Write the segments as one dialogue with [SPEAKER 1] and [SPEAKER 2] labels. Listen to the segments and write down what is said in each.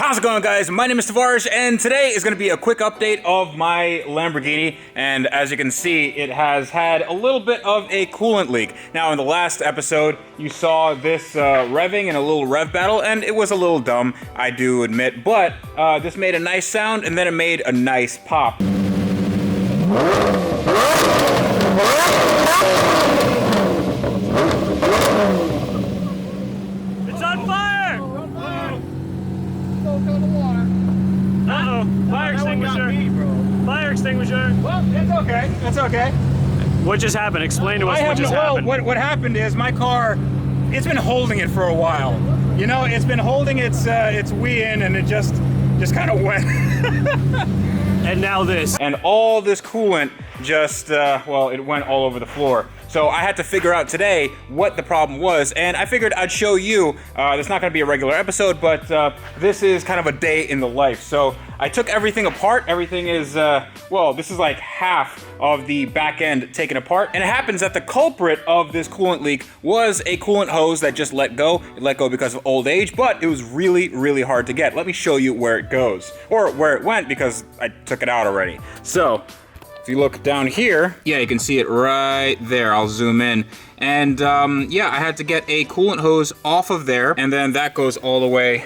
[SPEAKER 1] How's it going, guys? My name is Tavarish, and today is going to be a quick update of my Lamborghini. And as you can see, it has had a little bit of a coolant leak. Now, in the last episode, you saw this revving and a little rev battle, and it was a little dumb, I do admit. But this made a nice sound, and then it made a nice pop.
[SPEAKER 2] It's on fire!
[SPEAKER 3] Fill the water.
[SPEAKER 2] Uh-oh, fire extinguisher. Fire extinguisher.
[SPEAKER 1] Well, it's okay. It's okay.
[SPEAKER 2] What just happened? Explain to us what just happened.
[SPEAKER 1] What happened is my car, it's been holding it for a while. You know, it's been holding its wheel in, and it just kind of went.
[SPEAKER 2] And now this.
[SPEAKER 1] And all this coolant just, well, it went all over the floor. So I had to figure out today what the problem was, and I figured I'd show you. It's not gonna be a regular episode, but this is kind of a day in the life. So I took everything apart. Everything is, well, this is like half of the back end taken apart. And it happens that the culprit of this coolant leak was a coolant hose that just let go. It let go because of old age, but it was really, really hard to get. Let me show you where it goes, or where it went, because I took it out already. So, if you look down here, yeah, you can see it right there. I'll zoom in. And yeah, I had to get a coolant hose off of there, and then that goes all the way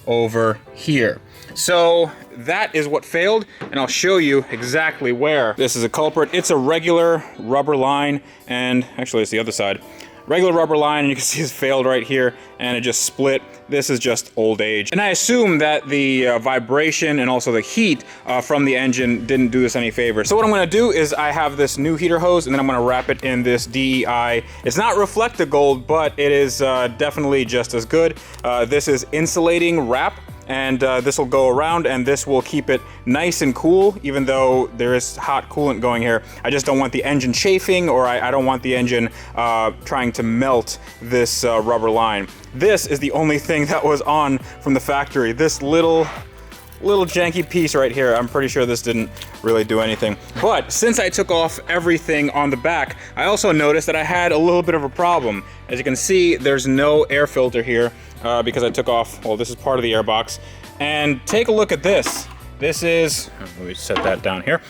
[SPEAKER 1] over here. So that is what failed, and I'll show you exactly where. This is a culprit. It's a regular rubber line, and actually it's the other side. Regular rubber line, and you can see it's failed right here, and it just split. This is just old age. And I assume that the vibration and also the heat from the engine didn't do this any favor. So what I'm gonna do is I have this new heater hose, and then I'm gonna wrap it in this DEI. It's not Reflecta Gold, but it is definitely just as good. This is insulating wrap. And this will go around, and this will keep it nice and cool, even though there is hot coolant going here. I just don't want the engine chafing, or I don't want the engine trying to melt this rubber line. This is the only thing that was on from the factory. This little janky piece right here. I'm pretty sure this didn't really do anything. But since I took off everything on the back, I also noticed that I had a little bit of a problem. As you can see, there's no air filter here because I took off, well, this is part of the airbox. And take a look at this. This is, let me set that down here.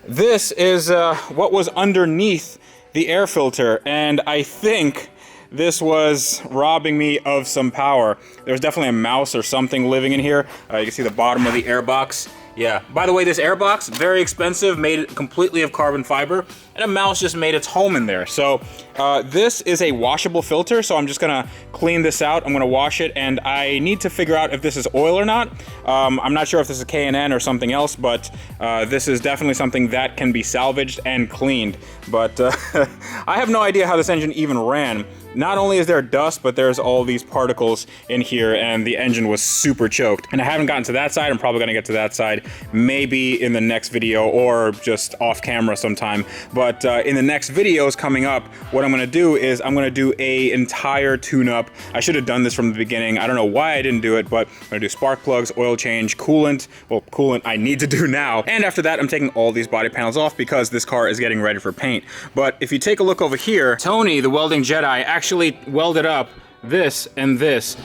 [SPEAKER 1] This is what was underneath the air filter, and I think this was robbing me of some power. There's definitely a mouse or something living in here. You can see the bottom of the airbox. Yeah, by the way, this airbox, very expensive, made completely of carbon fiber, and a mouse just made its home in there. So this is a washable filter, so I'm just gonna clean this out. I'm gonna wash it, and I need to figure out if this is oil or not. I'm not sure if this is K&N or something else, but this is definitely something that can be salvaged and cleaned. But I have no idea how this engine even ran. Not only is there dust, but there's all these particles in here, and the engine was super choked. And I haven't gotten to that side. I'm probably gonna get to that side maybe in the next video, or just off camera sometime. But in the next videos coming up, what I'm gonna do is I'm gonna do a entire tune-up. I should have done this from the beginning. I don't know why I didn't do it, but I'm gonna do spark plugs, oil change, coolant. Well, coolant I need to do now. And after that, I'm taking all these body panels off because this car is getting ready for paint. But if you take a look over here, Tony, the welding Jedi, actually welded up this and this.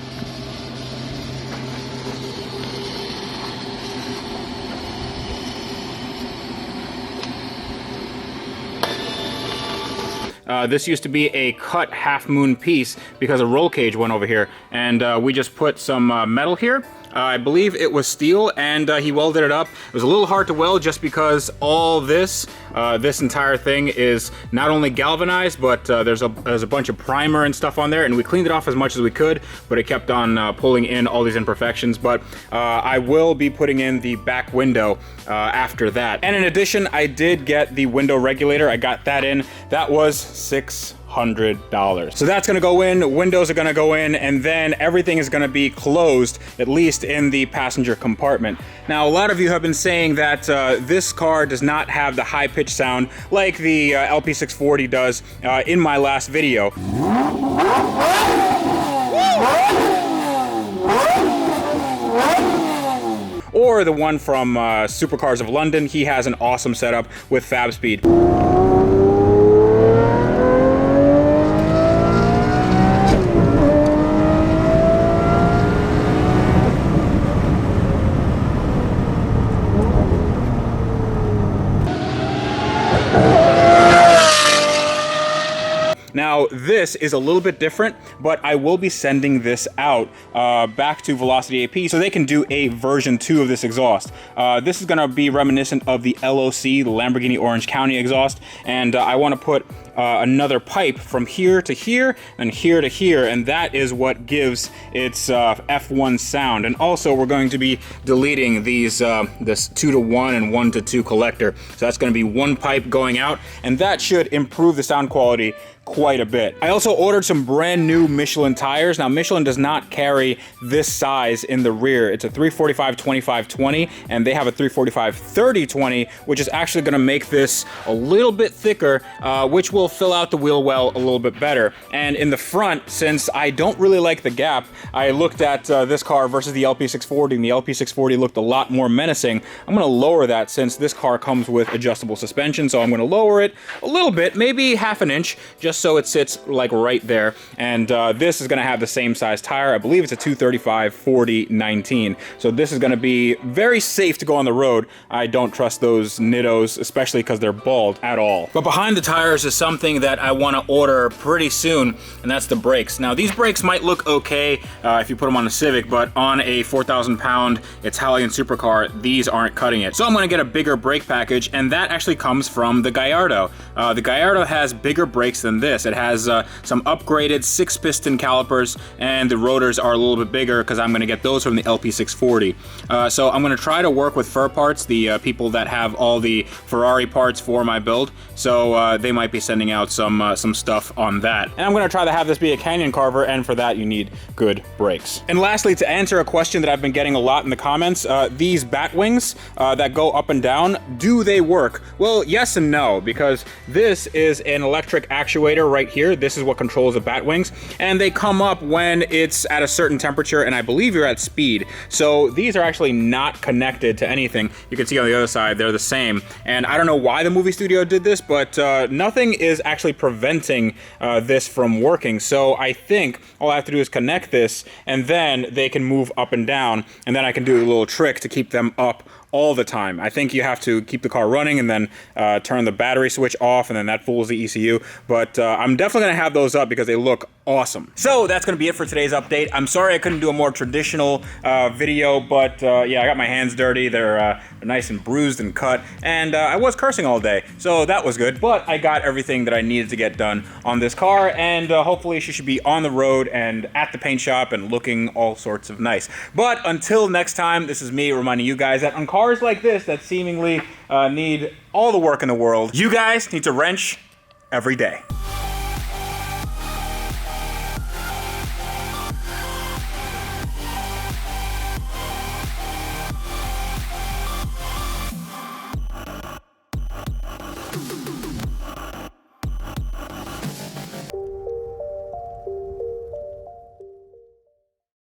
[SPEAKER 1] This used to be a cut half moon piece because a roll cage went over here, and we just put some metal here. I believe it was steel, and he welded it up. It was a little hard to weld just because all this, this entire thing is not only galvanized, but there's a bunch of primer and stuff on there, and we cleaned it off as much as we could, but it kept on pulling in all these imperfections. But I will be putting in the back window after that. And in addition, I did get the window regulator. I got that in. That was $600. So that's gonna go in, windows are gonna go in, and then everything is gonna be closed, at least in the passenger compartment. Now, a lot of you have been saying that this car does not have the high-pitched sound like the LP640 does in my last video. Or the one from Supercars of London. He has an awesome setup with Fab Speed. Now, this is a little bit different, but I will be sending this out back to Velocity AP so they can do a version 2 of this exhaust. This is gonna be reminiscent of the LOC, the Lamborghini Orange County exhaust, and I wanna put another pipe from here to here and here to here, and that is what gives its F1 sound. And also we're going to be deleting these this 2-to-1 and 1-to-2 collector, so that's going to be one pipe going out, and that should improve the sound quality quite a bit. I also ordered some brand new Michelin tires. Now, Michelin does not carry this size in the rear. It's a 345/25/20, and they have a 345/30/20, which is actually going to make this a little bit thicker, which will fill out the wheel well a little bit better. And in the front, since I don't really like the gap, I looked at this car versus the LP640, and the LP640 looked a lot more menacing. I'm going to lower that since this car comes with adjustable suspension, so I'm going to lower it a little bit, maybe half an inch, just so it sits like right there. And this is going to have the same size tire. I believe it's a 235/40/19. So this is going to be very safe to go on the road. I don't trust those Nittos, especially because they're bald, at all. But behind the tires is something that I want to order pretty soon, and that's the brakes. Now, these brakes might look okay if you put them on a Civic, but on a 4,000-pound Italian supercar, these aren't cutting it. So I'm going to get a bigger brake package, and that actually comes from the Gallardo. The Gallardo has bigger brakes than this. It has some upgraded 6-piston calipers, and the rotors are a little bit bigger because I'm going to get those from the LP640. So I'm going to try to work with Fur Parts, the people that have all the Ferrari parts for my build. So they might be sending out some stuff on that. And I'm going to try to have this be a Canyon Carver, and for that you need good brakes. And lastly, to answer a question that I've been getting a lot in the comments, these bat wings that go up and down, do they work? Well, yes and no, because this is an electric actuator right here. This is what controls the bat wings, and they come up when it's at a certain temperature, and I believe you're at speed. So these are actually not connected to anything. You can see on the other side, they're the same. And I don't know why the movie studio did this, but nothing is actually preventing this from working. So I think all I have to do is connect this, and then they can move up and down, and then I can do a little trick to keep them up all the time. I think you have to keep the car running and then turn the battery switch off, and then that fools the ECU. But I'm definitely gonna have those up because they look awesome. So that's gonna be it for today's update. I'm sorry I couldn't do a more traditional video, but yeah, I got my hands dirty. They're nice and bruised and cut, and I was cursing all day, so that was good. But I got everything that I needed to get done on this car, and hopefully she should be on the road and at the paint shop and looking all sorts of nice. But until next time, this is me reminding you guys that on cars like this that seemingly need all the work in the world, you guys need to wrench every day.